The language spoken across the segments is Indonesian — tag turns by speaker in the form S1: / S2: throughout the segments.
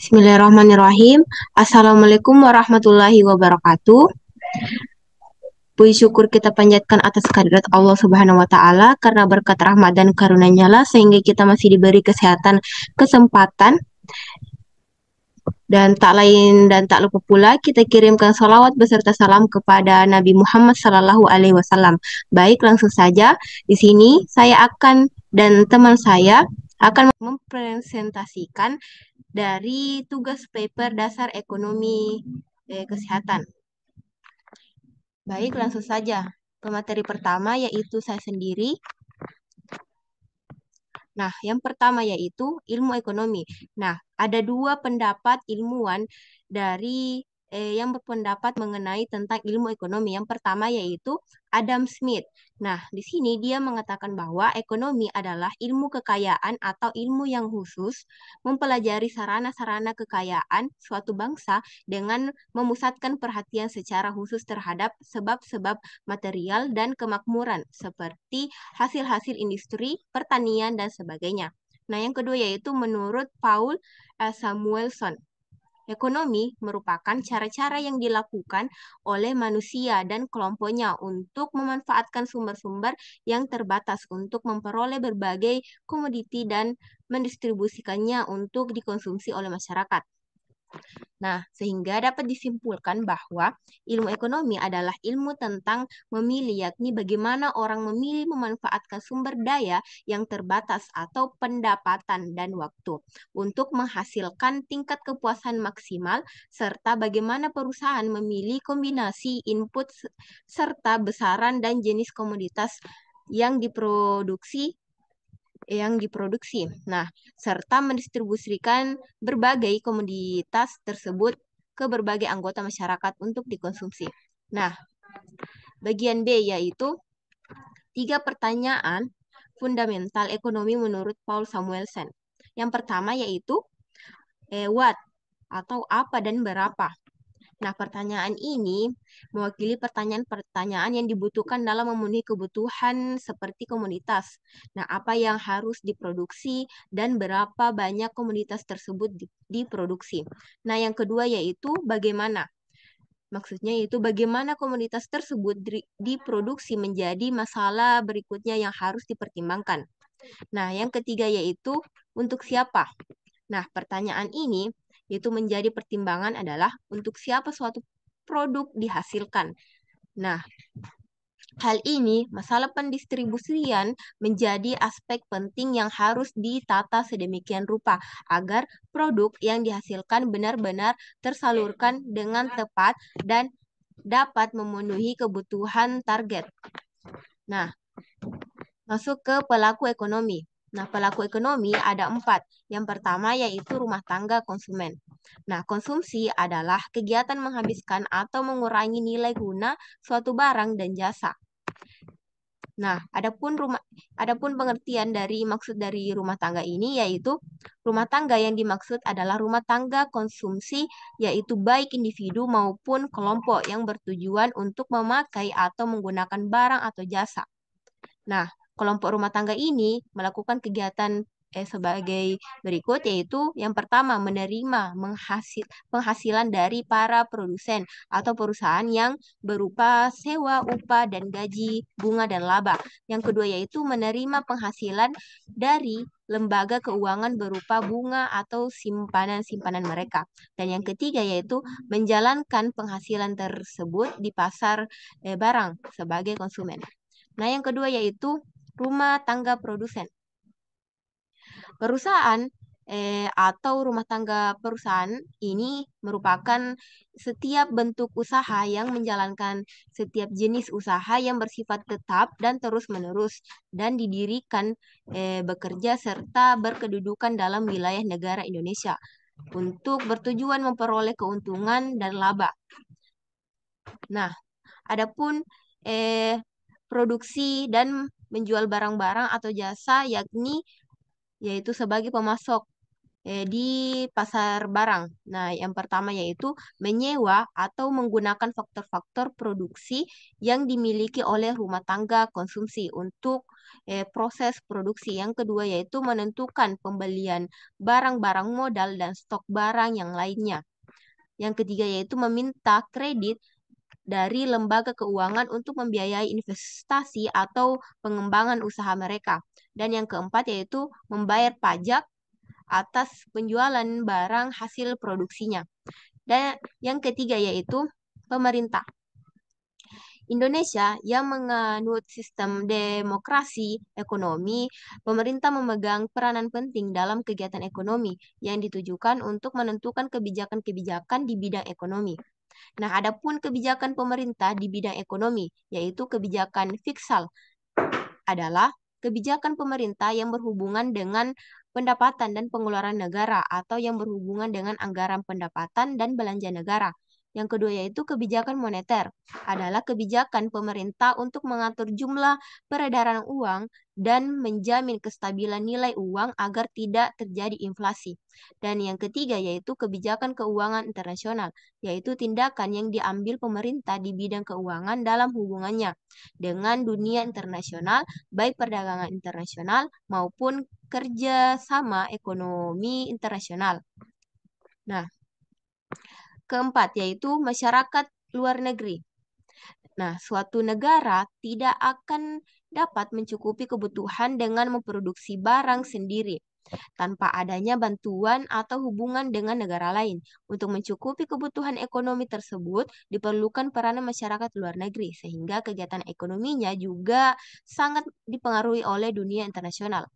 S1: Bismillahirrahmanirrahim. Assalamualaikum warahmatullahi wabarakatuh. Puji syukur kita panjatkan atas kehadirat Allah Subhanahu wa Ta'ala karena berkat rahmat dan karunia-Nya lah sehingga kita masih diberi kesehatan, kesempatan, dan tak lain dan tak lupa pula kita kirimkan salawat beserta salam kepada Nabi Muhammad Sallallahu Alaihi Wasallam. Baik, langsung saja di sini saya akan dan teman saya akan mempresentasikan dari tugas paper dasar ekonomi kesehatan. Baik, langsung saja ke materi pertama yaitu saya sendiri. Nah, yang pertama yaitu ilmu ekonomi. Nah, ada dua pendapat ilmuwan dari yang berpendapat mengenai tentang ilmu ekonomi. Yang pertama yaitu Adam Smith. Nah, di sini dia mengatakan bahwa ekonomi adalah ilmu kekayaan atau ilmu yang khusus mempelajari sarana-sarana kekayaan suatu bangsa dengan memusatkan perhatian secara khusus terhadap sebab-sebab material dan kemakmuran seperti hasil-hasil industri, pertanian, dan sebagainya. Nah, yang kedua yaitu menurut Paul Samuelson. Ekonomi merupakan cara-cara yang dilakukan oleh manusia dan kelompoknya untuk memanfaatkan sumber-sumber yang terbatas untuk memperoleh berbagai komoditi dan mendistribusikannya untuk dikonsumsi oleh masyarakat. Nah, sehingga dapat disimpulkan bahwa ilmu ekonomi adalah ilmu tentang memilih, yakni bagaimana orang memilih memanfaatkan sumber daya yang terbatas atau pendapatan dan waktu untuk menghasilkan tingkat kepuasan maksimal, serta bagaimana perusahaan memilih kombinasi input serta besaran dan jenis komoditas yang diproduksi. Nah, serta mendistribusikan berbagai komoditas tersebut ke berbagai anggota masyarakat untuk dikonsumsi. Nah, bagian B yaitu 3 pertanyaan fundamental ekonomi menurut Paul Samuelson. Yang pertama yaitu what atau apa dan berapa. Nah, pertanyaan ini mewakili pertanyaan-pertanyaan yang dibutuhkan dalam memenuhi kebutuhan seperti komoditas. Nah, apa yang harus diproduksi dan berapa banyak komoditas tersebut diproduksi. Nah, yang kedua yaitu bagaimana. Maksudnya yaitu bagaimana komoditas tersebut diproduksi menjadi masalah berikutnya yang harus dipertimbangkan. Nah, yang ketiga yaitu untuk siapa. Nah, pertanyaan ini yaitu menjadi pertimbangan adalah untuk siapa suatu produk dihasilkan. Nah, hal ini, masalah pendistribusian menjadi aspek penting yang harus ditata sedemikian rupa agar produk yang dihasilkan benar-benar tersalurkan dengan tepat dan dapat memenuhi kebutuhan target. Nah, masuk ke pelaku ekonomi. Nah, pelaku ekonomi ada 4. Yang pertama yaitu rumah tangga konsumen. Nah, konsumsi adalah kegiatan menghabiskan atau mengurangi nilai guna suatu barang dan jasa. Nah, adapun pengertian dari maksud dari rumah tangga ini yaitu rumah tangga yang dimaksud adalah rumah tangga konsumsi yaitu baik individu maupun kelompok yang bertujuan untuk memakai atau menggunakan barang atau jasa. Nah, kelompok rumah tangga ini melakukan kegiatan sebagai berikut yaitu yang pertama menerima penghasilan dari para produsen atau perusahaan yang berupa sewa, upah, dan gaji, bunga, dan laba. Yang kedua yaitu menerima penghasilan dari lembaga keuangan berupa bunga atau simpanan-simpanan mereka. Dan yang ketiga yaitu menjalankan penghasilan tersebut di pasar barang sebagai konsumen. Nah, yang kedua yaitu rumah tangga produsen. Perusahaan atau rumah tangga perusahaan ini merupakan setiap bentuk usaha yang menjalankan setiap jenis usaha yang bersifat tetap dan terus-menerus dan didirikan bekerja serta berkedudukan dalam wilayah negara Indonesia untuk bertujuan memperoleh keuntungan dan laba. Nah, adapun produksi dan menjual barang-barang atau jasa yaitu sebagai pemasok di pasar barang. Nah, yang pertama yaitu menyewa atau menggunakan faktor-faktor produksi yang dimiliki oleh rumah tangga konsumsi untuk proses produksi. Yang kedua yaitu menentukan pembelian barang-barang modal dan stok barang yang lainnya. Yang ketiga yaitu meminta kredit dari lembaga keuangan untuk membiayai investasi atau pengembangan usaha mereka. Dan yang keempat yaitu membayar pajak atas penjualan barang hasil produksinya. Dan yang ketiga yaitu pemerintah. Indonesia yang menganut sistem demokrasi ekonomi, pemerintah memegang peranan penting dalam kegiatan ekonomi yang ditujukan untuk menentukan kebijakan-kebijakan di bidang ekonomi. Nah, adapun kebijakan pemerintah di bidang ekonomi, yaitu kebijakan fiskal, adalah kebijakan pemerintah yang berhubungan dengan pendapatan dan pengeluaran negara atau yang berhubungan dengan anggaran pendapatan dan belanja negara. Yang kedua yaitu kebijakan moneter, adalah kebijakan pemerintah untuk mengatur jumlah peredaran uang dan menjamin kestabilan nilai uang agar tidak terjadi inflasi. Dan yang ketiga yaitu kebijakan keuangan internasional, yaitu tindakan yang diambil pemerintah di bidang keuangan dalam hubungannya dengan dunia internasional, baik perdagangan internasional maupun kerjasama ekonomi internasional. Nah, keempat yaitu masyarakat luar negeri. Nah, suatu negara tidak akan dapat mencukupi kebutuhan dengan memproduksi barang sendiri tanpa adanya bantuan atau hubungan dengan negara lain. Untuk mencukupi kebutuhan ekonomi tersebut, diperlukan peranan masyarakat luar negeri, sehingga kegiatan ekonominya juga sangat dipengaruhi oleh dunia internasional.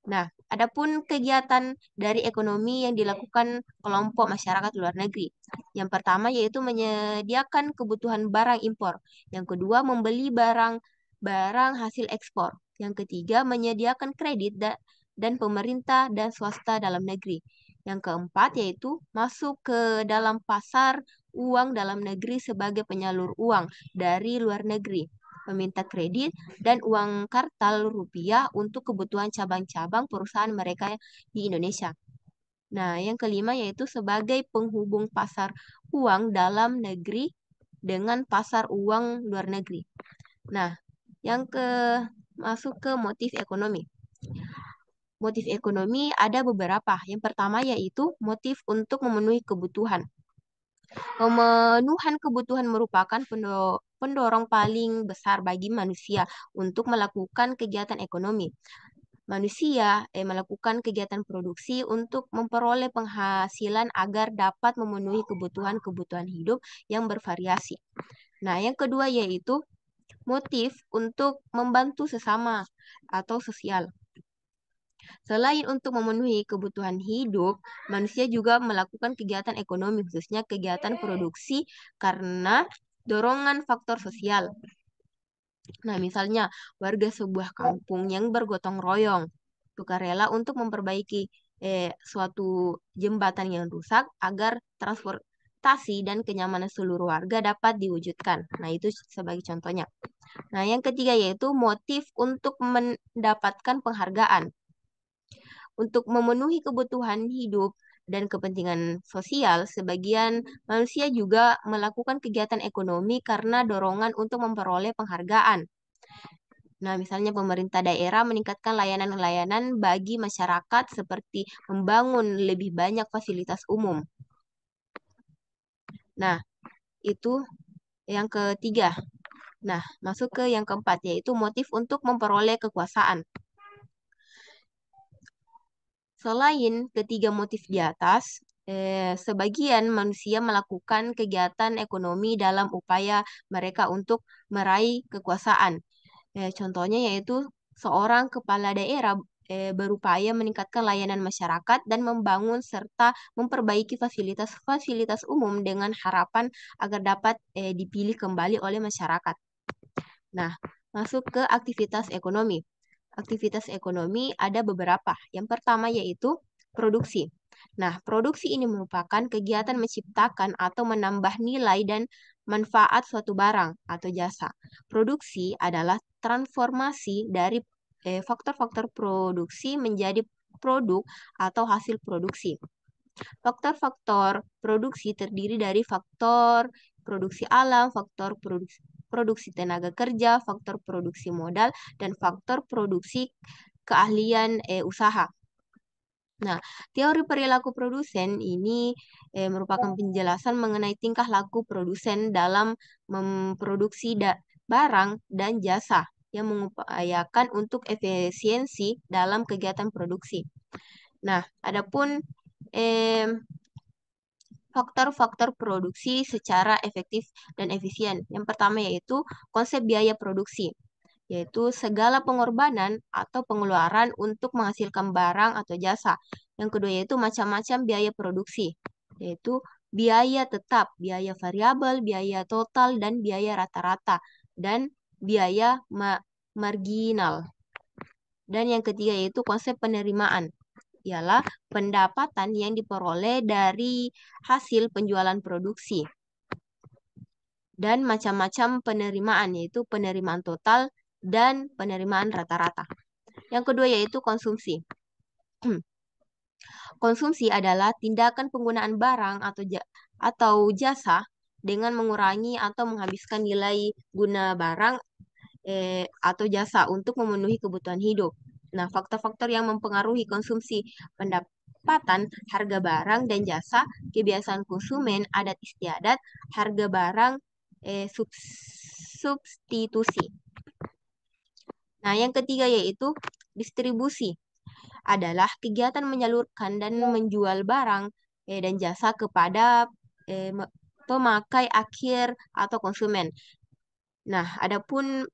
S1: Nah, adapun kegiatan dari ekonomi yang dilakukan kelompok masyarakat luar negeri. Yang pertama yaitu menyediakan kebutuhan barang impor. Yang kedua, membeli barang hasil ekspor. Yang ketiga, menyediakan kredit dan pemerintah dan swasta dalam negeri. Yang keempat yaitu masuk ke dalam pasar uang dalam negeri sebagai penyalur uang dari luar negeri, meminta kredit dan uang kartal rupiah untuk kebutuhan cabang-cabang perusahaan mereka di Indonesia. Nah, yang kelima yaitu sebagai penghubung pasar uang dalam negeri dengan pasar uang luar negeri. Nah, yang masuk ke motif ekonomi. Motif ekonomi ada beberapa. Yang pertama yaitu motif untuk memenuhi kebutuhan. Pemenuhan kebutuhan merupakan pendorong paling besar bagi manusia untuk melakukan kegiatan ekonomi. Manusia melakukan kegiatan produksi untuk memperoleh penghasilan agar dapat memenuhi kebutuhan-kebutuhan hidup yang bervariasi. Nah, yang kedua yaitu motif untuk membantu sesama atau sosial. Selain untuk memenuhi kebutuhan hidup, manusia juga melakukan kegiatan ekonomi, khususnya kegiatan produksi karena dorongan faktor sosial. Nah, misalnya warga sebuah kampung yang bergotong royong, sukarela untuk memperbaiki suatu jembatan yang rusak agar transportasi dan kenyamanan seluruh warga dapat diwujudkan. Nah, itu sebagai contohnya. Nah, yang ketiga yaitu motif untuk mendapatkan penghargaan. Untuk memenuhi kebutuhan hidup dan kepentingan sosial, sebagian manusia juga melakukan kegiatan ekonomi karena dorongan untuk memperoleh penghargaan. Nah, misalnya pemerintah daerah meningkatkan layanan-layanan bagi masyarakat seperti membangun lebih banyak fasilitas umum. Nah, itu yang ketiga. Nah, masuk ke yang keempat, yaitu motif untuk memperoleh kekuasaan. Selain ketiga motif di atas, sebagian manusia melakukan kegiatan ekonomi dalam upaya mereka untuk meraih kekuasaan. Contohnya yaitu seorang kepala daerah berupaya meningkatkan layanan masyarakat dan membangun serta memperbaiki fasilitas-fasilitas umum dengan harapan agar dapat dipilih kembali oleh masyarakat. Nah, masuk ke aktivitas ekonomi. Aktivitas ekonomi ada beberapa. Yang pertama yaitu produksi. Nah, produksi ini merupakan kegiatan menciptakan atau menambah nilai dan manfaat suatu barang atau jasa. Produksi adalah transformasi dari faktor-faktor produksi menjadi produk atau hasil produksi. Faktor-faktor produksi terdiri dari faktor produksi alam, faktor produksi tenaga kerja, faktor produksi modal, dan faktor produksi keahlian usaha. Nah, teori perilaku produsen ini merupakan penjelasan mengenai tingkah laku produsen dalam memproduksi barang dan jasa yang mengupayakan untuk efisiensi dalam kegiatan produksi. Nah, adapun faktor-faktor produksi secara efektif dan efisien. Yang pertama yaitu konsep biaya produksi, yaitu segala pengorbanan atau pengeluaran untuk menghasilkan barang atau jasa. Yang kedua yaitu macam-macam biaya produksi, yaitu biaya tetap, biaya variabel, biaya total, dan biaya rata-rata, dan biaya marginal. Dan yang ketiga yaitu konsep penerimaan, ialah pendapatan yang diperoleh dari hasil penjualan produksi. Dan macam-macam penerimaan, yaitu penerimaan total dan penerimaan rata-rata. Yang kedua yaitu konsumsi. Konsumsi adalah tindakan penggunaan barang atau jasa dengan mengurangi atau menghabiskan nilai guna barang atau jasa untuk memenuhi kebutuhan hidup. Nah, faktor-faktor yang mempengaruhi konsumsi pendapatan, harga barang dan jasa, kebiasaan konsumen, adat istiadat, harga barang, substitusi. Nah, yang ketiga yaitu distribusi, adalah kegiatan menyalurkan dan menjual barang dan jasa kepada pemakai akhir atau konsumen. Nah, adapun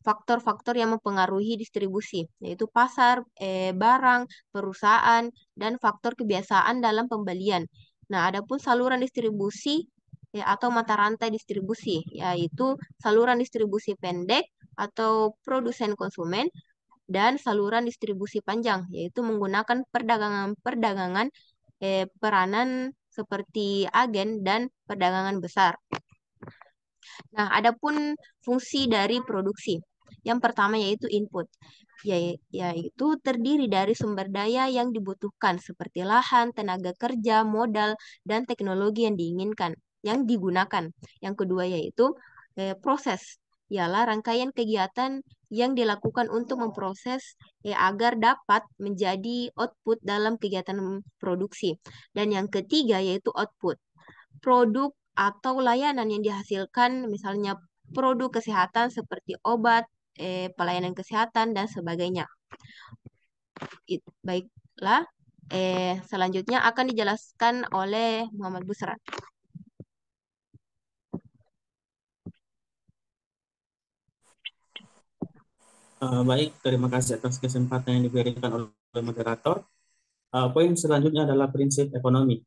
S1: faktor-faktor yang mempengaruhi distribusi, yaitu pasar, barang, perusahaan, dan faktor kebiasaan dalam pembelian. Nah, adapun saluran distribusi atau mata rantai distribusi, yaitu saluran distribusi pendek atau produsen konsumen, dan saluran distribusi panjang, yaitu menggunakan perdagangan peranan seperti agen dan perdagangan besar. Nah, adapun fungsi dari produksi. Yang pertama yaitu input, yaitu terdiri dari sumber daya yang dibutuhkan seperti lahan, tenaga kerja, modal, dan teknologi yang diinginkan, yang digunakan. Yang kedua yaitu proses, ialah rangkaian kegiatan yang dilakukan untuk memproses agar dapat menjadi output dalam kegiatan produksi. Dan yang ketiga yaitu output, produk atau layanan yang dihasilkan, misalnya produk kesehatan seperti obat, pelayanan kesehatan, dan sebagainya. Baiklah, selanjutnya akan dijelaskan oleh Muhammad Busran.
S2: Baik, terima kasih atas kesempatan yang diberikan oleh moderator. Poin selanjutnya adalah prinsip ekonomi.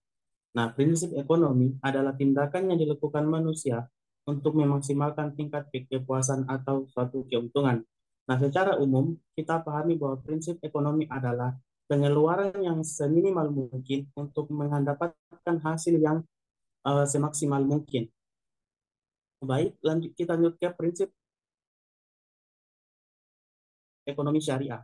S2: Nah, prinsip ekonomi adalah tindakan yang dilakukan manusia untuk memaksimalkan tingkat kepuasan atau suatu keuntungan. Nah, secara umum, kita pahami bahwa prinsip ekonomi adalah pengeluaran yang seminimal mungkin untuk mendapatkan hasil yang semaksimal mungkin. Baik, kita lanjut ke prinsip ekonomi syariah.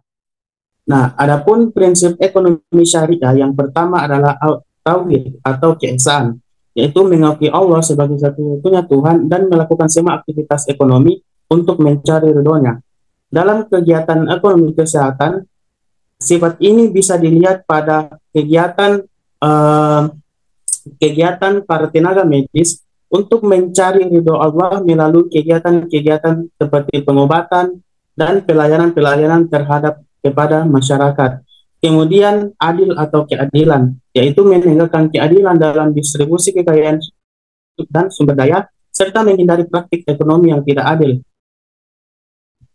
S2: Nah, adapun prinsip ekonomi syariah yang pertama adalah tauhid atau keesaan, yaitu mengakui Allah sebagai satu-satunya Tuhan dan melakukan semua aktivitas ekonomi untuk mencari ridhonya. Dalam kegiatan ekonomi kesehatan, sifat ini bisa dilihat pada kegiatan para tenaga medis untuk mencari ridho Allah melalui kegiatan-kegiatan seperti pengobatan dan pelayanan-pelayanan terhadap kepada masyarakat. Kemudian adil atau keadilan, yaitu menegakkan keadilan dalam distribusi kekayaan dan sumber daya, serta menghindari praktik ekonomi yang tidak adil.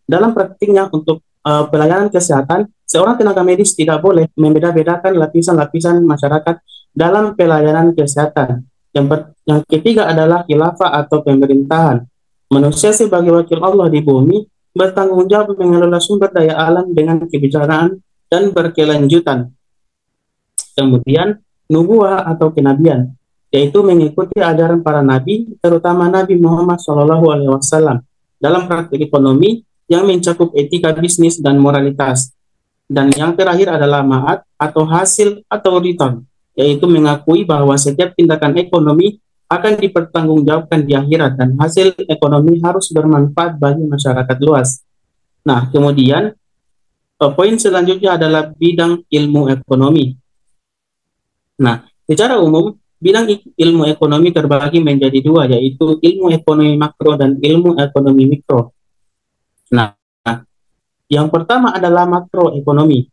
S2: Dalam praktiknya untuk pelayanan kesehatan, seorang tenaga medis tidak boleh membeda-bedakan lapisan-lapisan masyarakat dalam pelayanan kesehatan. Yang ketiga adalah khilafah atau pemerintahan. Manusia sebagai wakil Allah di bumi bertanggung jawab mengelola sumber daya alam dengan kebijaksanaan dan berkelanjutan. Kemudian nubuah atau kenabian, yaitu mengikuti ajaran para nabi, terutama Nabi Muhammad SAW dalam praktik ekonomi yang mencakup etika bisnis dan moralitas. Dan yang terakhir adalah ma'ad atau hasil atau return, yaitu mengakui bahwa setiap tindakan ekonomi akan dipertanggungjawabkan di akhirat dan hasil ekonomi harus bermanfaat bagi masyarakat luas. Nah, kemudian poin selanjutnya adalah bidang ilmu ekonomi. Nah, secara umum, bidang ilmu ekonomi terbagi menjadi dua, yaitu ilmu ekonomi makro dan ilmu ekonomi mikro. Nah, yang pertama adalah makroekonomi.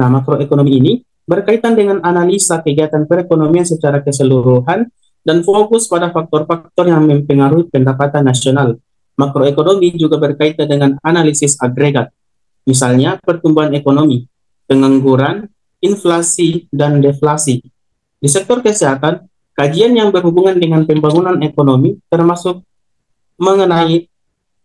S2: Nah, makroekonomi ini berkaitan dengan analisa kegiatan perekonomian secara keseluruhan dan fokus pada faktor-faktor yang mempengaruhi pendapatan nasional. Makroekonomi juga berkaitan dengan analisis agregat, misalnya pertumbuhan ekonomi, pengangguran, inflasi, dan deflasi. Di sektor kesehatan, kajian yang berhubungan dengan pembangunan ekonomi termasuk mengenai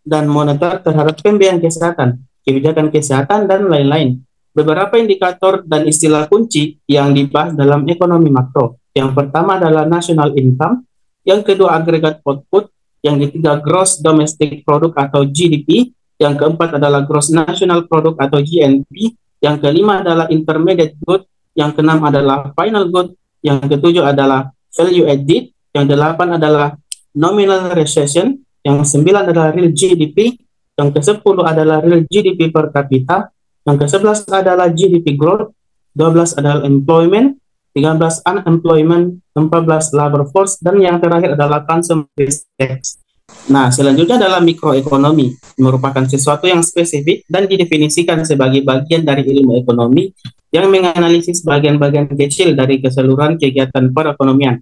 S2: dan moneter terhadap pembiayaan kesehatan, kebijakan kesehatan, dan lain-lain. Beberapa indikator dan istilah kunci yang dibahas dalam ekonomi makro. Yang pertama adalah national income, yang kedua agregat output, yang ketiga gross domestic product atau GDP, yang keempat adalah gross national product atau GNP, yang kelima adalah intermediate good, yang keenam adalah final good, yang ketujuh adalah value added, yang delapan adalah nominal recession, yang sembilan adalah real GDP, yang ke-10 adalah real GDP per kapita, yang ke-11 adalah GDP growth, 12 adalah employment, 13 unemployment, 14 labor force, dan yang terakhir adalah consumer tax. Nah, selanjutnya adalah mikroekonomi, merupakan sesuatu yang spesifik dan didefinisikan sebagai bagian dari ilmu ekonomi yang menganalisis bagian-bagian kecil dari keseluruhan kegiatan perekonomian.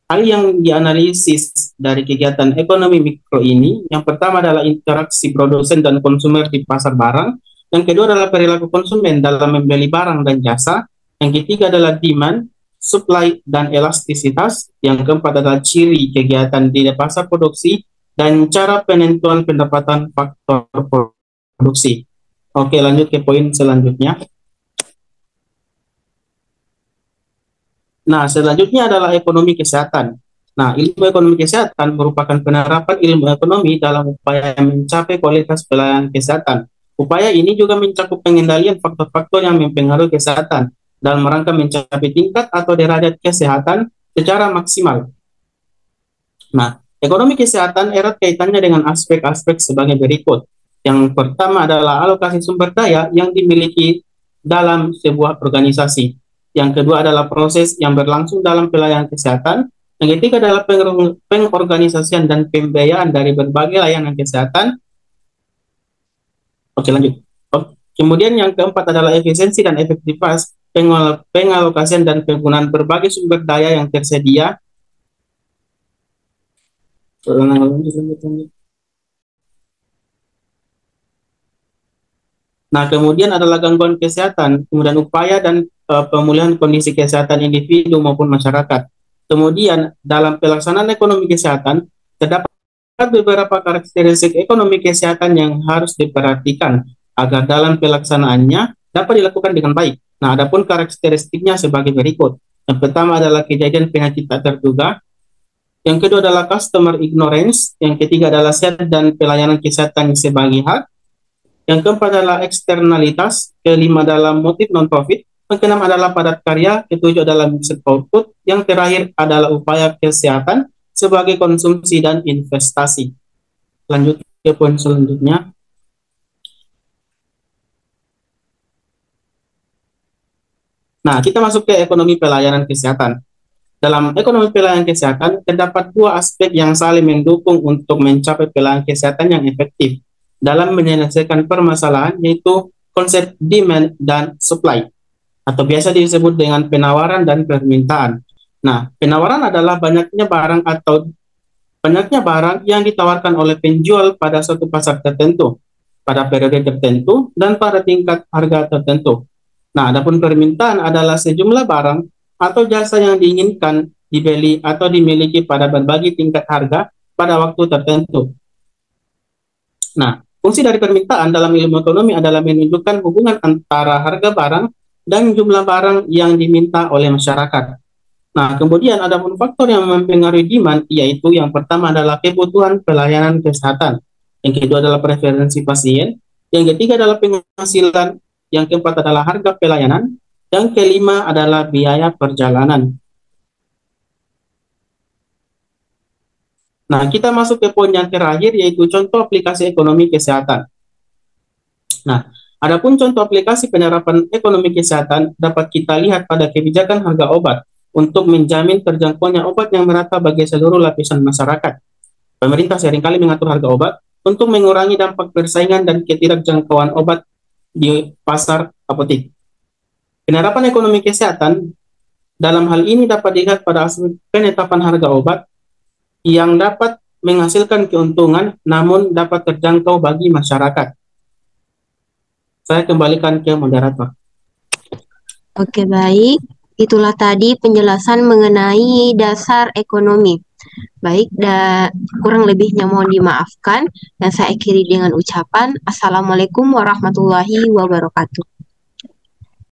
S2: Hal yang dianalisis dari kegiatan ekonomi mikro ini, yang pertama adalah interaksi produsen dan konsumer di pasar barang, yang kedua adalah perilaku konsumen dalam membeli barang dan jasa, yang ketiga adalah demand, supply, dan elastisitas, yang keempat adalah ciri kegiatan di pasar produksi, dan cara penentuan pendapatan faktor produksi. Oke, lanjut ke poin selanjutnya. Nah, selanjutnya adalah ekonomi kesehatan. Nah, ilmu ekonomi kesehatan merupakan penerapan ilmu ekonomi dalam upaya mencapai kualitas pelayanan kesehatan. Upaya ini juga mencakup pengendalian faktor-faktor yang mempengaruhi kesehatan dalam rangka mencapai tingkat atau derajat kesehatan secara maksimal. Nah, ekonomi kesehatan erat kaitannya dengan aspek-aspek sebagai berikut. Yang pertama adalah alokasi sumber daya yang dimiliki dalam sebuah organisasi. Yang kedua adalah proses yang berlangsung dalam pelayanan kesehatan. Yang ketiga adalah pengorganisasian dan pembiayaan dari berbagai layanan kesehatan. Oke, lanjut. Kemudian yang keempat adalah efisiensi dan efektivitas pengalokasian dan penggunaan berbagai sumber daya yang tersedia. Nah, kemudian adalah gangguan kesehatan, kemudian upaya dan pemulihan kondisi kesehatan individu maupun masyarakat. Kemudian dalam pelaksanaan ekonomi kesehatan, terdapat beberapa karakteristik ekonomi kesehatan yang harus diperhatikan agar dalam pelaksanaannya dapat dilakukan dengan baik. Nah, adapun karakteristiknya sebagai berikut. Yang pertama adalah kejadian penyakit tak terduga. Yang kedua adalah customer ignorance. Yang ketiga adalah set dan pelayanan kesehatan sebagai hak. Yang keempat adalah eksternalitas. Kelima adalah motif non-profit. Yang keenam adalah padat karya. Ketujuh adalah mixed output. Yang terakhir adalah upaya kesehatan sebagai konsumsi dan investasi. Lanjut ke poin selanjutnya. Nah, kita masuk ke ekonomi pelayanan kesehatan. Dalam ekonomi pelayanan kesehatan, terdapat dua aspek yang saling mendukung untuk mencapai pelayanan kesehatan yang efektif dalam menyelesaikan permasalahan, yaitu konsep demand dan supply, atau biasa disebut dengan penawaran dan permintaan. Nah, penawaran adalah banyaknya barang yang ditawarkan oleh penjual pada suatu pasar tertentu, pada periode tertentu, dan pada tingkat harga tertentu. Nah, adapun permintaan adalah sejumlah barang atau jasa yang diinginkan dibeli atau dimiliki pada berbagai tingkat harga pada waktu tertentu. Nah, fungsi dari permintaan dalam ilmu ekonomi adalah menunjukkan hubungan antara harga barang dan jumlah barang yang diminta oleh masyarakat. Nah, kemudian ada pun faktor yang mempengaruhi demand, yaitu yang pertama adalah kebutuhan pelayanan kesehatan, yang kedua adalah preferensi pasien, yang ketiga adalah penghasilan yang keempat adalah harga pelayanan, yang kelima adalah biaya perjalanan. Nah, kita masuk ke poin yang terakhir, yaitu contoh aplikasi ekonomi kesehatan. Nah, adapun contoh aplikasi penyerapan ekonomi kesehatan dapat kita lihat pada kebijakan harga obat untuk menjamin terjangkaunya obat yang merata bagi seluruh lapisan masyarakat. Pemerintah seringkali mengatur harga obat untuk mengurangi dampak persaingan dan ketidakjangkauan obat di pasar apotek. Penerapan ekonomi kesehatan dalam hal ini dapat dilihat pada aspek penetapan harga obat yang dapat menghasilkan keuntungan namun dapat terjangkau bagi masyarakat. Saya kembalikan ke moderator.
S1: Oke, baik. Itulah tadi penjelasan mengenai dasar ekonomi. Baik, kurang lebihnya mohon dimaafkan dan saya akhiri dengan ucapan Assalamualaikum warahmatullahi wabarakatuh.